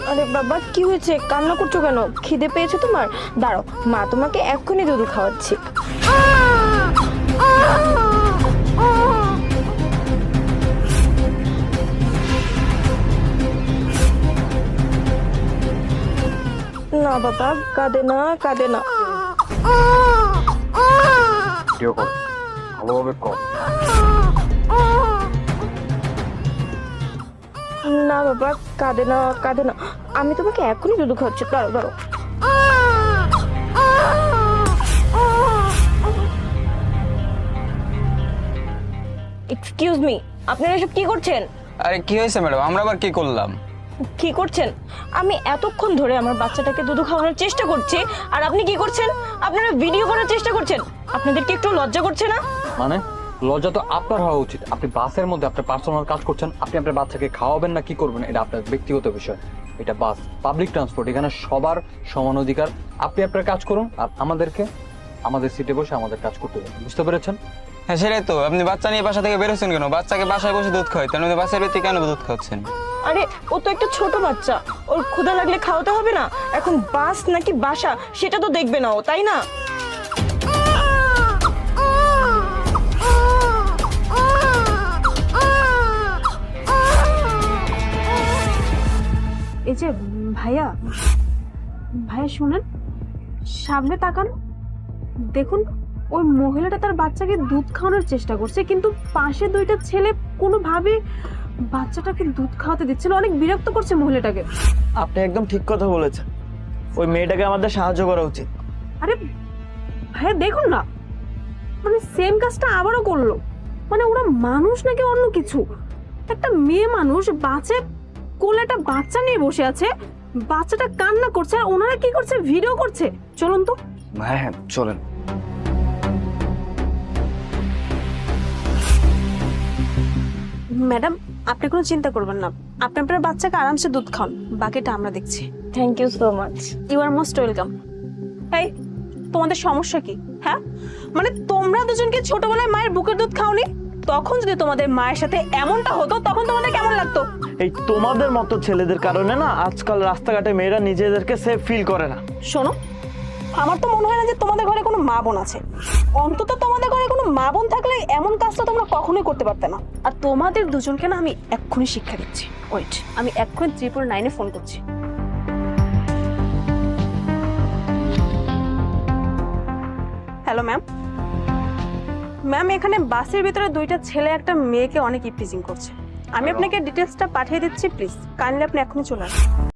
আরে বাবা কি হয়েছে, কান্না করছো কেন? খিদে পেয়েছে তোমার? দাঁড়াও, মা তোমাকে এক্ষুনি দুধ খাওয়াচ্ছি। না বাবা, কাঁদে না কাঁদে না। ভালোভাবে কর। না বাবা, কাঁদে না কাঁদে না, আমি তোমাকে এখনই দুধ খাওয়াচ্ছি। দাঁড়ো দাঁড়ো। এক্সকিউজ মি, আপনারা এসব কি করছেন? আরে কি হয়েছে ম্যাডাম, আমরা আবার কি করলাম? কি করছেন? আমি এতক্ষণ ধরে আমার বাচ্চাটাকে দুধ খাওয়ানোর চেষ্টা করছি, আর আপনি কি করছেন? আপনারা ভিডিও করার চেষ্টা করছেন। আপনাদের কি একটু লজ্জা করছে না? মানে লজ্জা তো আপনার হওয়া উচিত। আপনি বাসের মধ্যে আপনার পার্সোনাল কাজ করছেন, আপনি আপনার বাচ্চাকে খাওয়াবেন না কি করবেন এটা আপনার ব্যক্তিগত বিষয়। এটা বাস, পাবলিক ট্রান্সপোর্ট, এখানে সবার সমান অধিকার। আপনি আপনার কাজ করুন আর আমাদেরকে আমাদের সিটে বসে আমাদের কাজ করতে দেন। বুঝতে পেরেছেন? হ্যাঁ সেটাই তো, আপনি বাচ্চা নিয়ে বাসা থেকে বেরোচ্ছেন কেন? বাচ্চাকে বাসায় বসে দুধ খাওয়াই, তাহলে বাচ্চার ভিতরে কেন দুধ খাওয়াচ্ছেন? আরে ও তো একটা ছোট বাচ্চা, ওর ক্ষুধা লাগলে খাওয়াতে হবে না? এখন বাস নাকি বাসা সেটা তো দেখবে না ও, তাই না? এই যে ভাইয়া, ভাইয়া শুনেন, সামনে তাকান, দেখুন ওই মহিলাটা তার বাচ্চাকে দুধ খাওয়ানোর চেষ্টা করছে, কিন্তু পাশে দুইটা ছেলে কোনোভাবে বাচ্চাটাকে দুধ খাওয়াতে দিচ্ছে না। অনেক বিরক্ত করছে মহিলাটাকে। আপনি একদম ঠিক কথা বলেছেন, ওই মেয়েটাকে আমাদের সাহায্য করা উচিত। আরে ভাইয়া দেখুন না, মানে সেম কাজটা আবারও করলো। মানে ওরা মানুষ নাকি অন্য কিছু? একটা মেয়ে মানুষ বাচ্চা কোলে একটা বাচ্চা নিয়ে বসে আছে, বাচ্চাটা কান্না করছে, আর ওনারা কি করছে? ভিডিও করছে। চলুন তো। হ্যাঁ হ্যাঁ চলেন। ম্যাডাম, আপনি কোনো চিন্তা করবেন না, আপনি আপনার বাচ্চাকে আরামসে দুধ খান, বাকিটা আমরা দেখছি। Thank you so much. You are most welcome. এই, তোমাদের সমস্যা কি? হ্যাঁ, মানে তোমরা দুজনকে ছোটবেলায় মায়ের বুকের দুধ খাওনি? তখন যদি তোমাদের মায়ের সাথে এমনটা হতো তখন তোমাদের কেমন লাগতো? এই তোমাদের মতো ছেলেদের কারণে না আজকাল রাস্তাঘাটে মেয়েরা নিজেদেরকে সেফ ফিল করে না। শোনো, আমার তো মনে হয় না যে তোমাদের ঘরে কোনো মা বোন আছে। অন্তত তোমাদের ঘরে কোনো মা বোন থাকলে এমন কাজটা তোমরা কখনোই করতে পারতে না। আর তোমাদের দুজনকে না আমি এক্ষুনি শিক্ষা দিচ্ছি। ওয়েট, আমি এক্ষুনি 999-এ ফোন করছি। Hello ma'am. ম্যাম, এখানে বাসের ভিতরে দুইটা ছেলে একটা মেয়েকে অনেক ইপটিজিং করছে। আমি আপনাকে ডিটেলসটা পাঠিয়ে দিচ্ছি, প্লিজ কাইন্ডলি আপনি এখনই চলে আসুন।